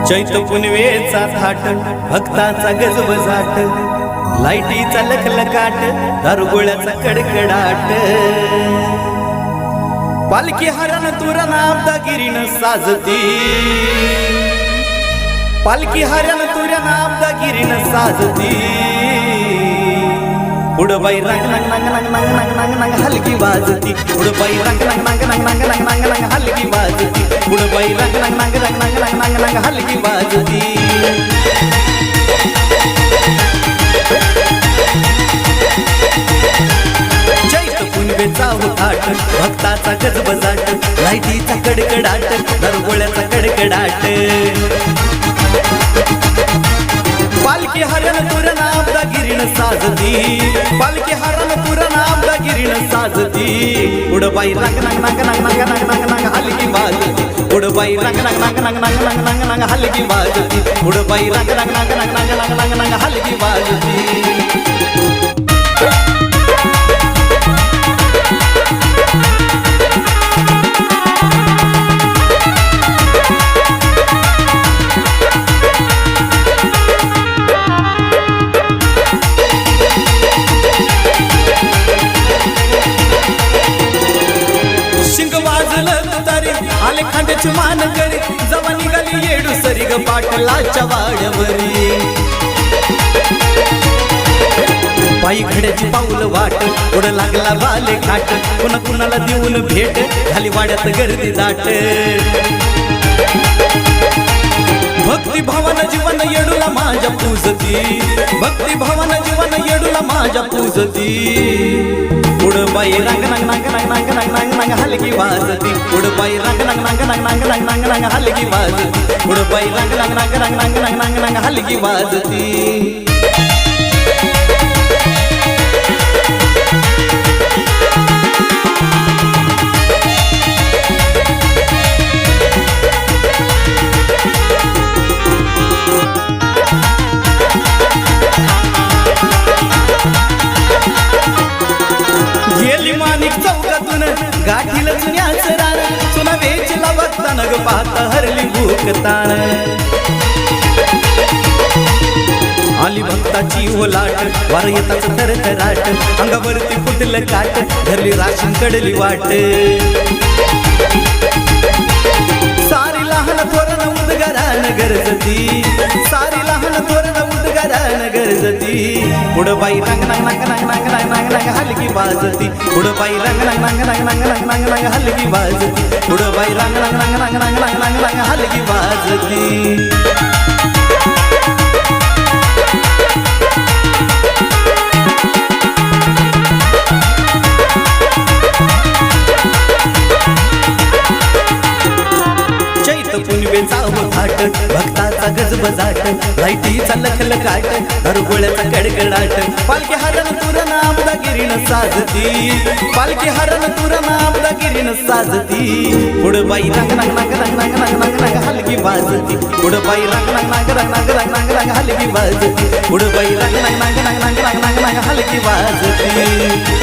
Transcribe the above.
चैत पुनवेचा थाट भक्ताचा गजब झाट लाईटीचा लखलकाट दारुगोळ्याचा कडकडाट पालखी हरण तुरण आबदागिरीनं साजती पालखी हरण तुरण आबदागिरीनं साजती उडबाई रंग रंग रंग रंग रंग रंग रंग रंग हलकी वाजती उडबाई रंग रंग रंग रंग रंग रंग रंग रंग हलकी वाजती उडबाई रंग रंग रंग रंग रंग रंग रंग रंग हलकी वाजती चैत पुनवेचा थाट भक्ताचा गजब झाट लाईटीचा कडकडाट दारुगोळ्याचा कडकडाट पालखी हरण तुरण आबदागिरीनं साजती पालखी हरण तुरण आबदागिरीनं साजती उडबाई रंग रंग रंग रंग रंग रंग रंग रंग हलकी वाजती उडबाई रंग रंग रंग रंग रंग रंग रंग रंग हलकी वाजती उडबाई रंग रंग रंग रंग रंग रंग रंग रंग हलकी वाजती आले खांद्याची मान करी जवा निघाली येडू सरी ग पाटलाच्या वाड्यावरी पायी खड्याची पाऊल वाट पुढं लागला बाले खाट कुणा कुणाला देऊन भेट झाली वाड्यात गर्दी दाट भक्ती भावानं जीवन येडूला माझ्या पूजती भक्ती भावानं जीवन येडूला माझ्या पूजती उडबाई रंग रंग रंग रंग रंग रंग रंग रंग हलकी वाजती उडबाई रंग रंग रंग रंग रंग रंग रंग रंग हलकी वाजती उडबाई रंग रंग रंग रंग रंग रंग रंग रंग हलकी वाजती गाठील जुन्याच रान सुना वेचला बघताना ग पाहता हरली भूक ताण आली भक्ताची ओलाट वार येताच थरथराट अंगावरती फुटलं काट धरली राशन कडली वाट सारी लहान थोरण उदगारान गरजती सारी लहान थोरण उदगारान गरजती उडबाई रंग रंग रंग रंग रंग रंग रंग रंग हलकी वाजती उडबाई रंग रंग रंग रंग रंग रंग रंग रंग हलकी वाजती उडबाई रंग रंग रंग रंग रंग रंग रंग रंग हलकी वाजती पुनवेचा थाट भक्ताचा गजब झाट लाईटीचा लखलकाट दारुगोळ्याचा कडकडाट पालखी हरण तुरण आबदागिरीनं साजती पालखी हरण तुरण आबदागिरीनं साजती उडबाई रंग रंग रंग रंग रंग रंग रंग रंग हलकी वाजती उडबाई रंग रंग रंग रंग रंग रंग रंग रंग हलकी वाजती उडबाई रंग रंग रंग रंग रंग रंग रंग रंग हलकी वाजती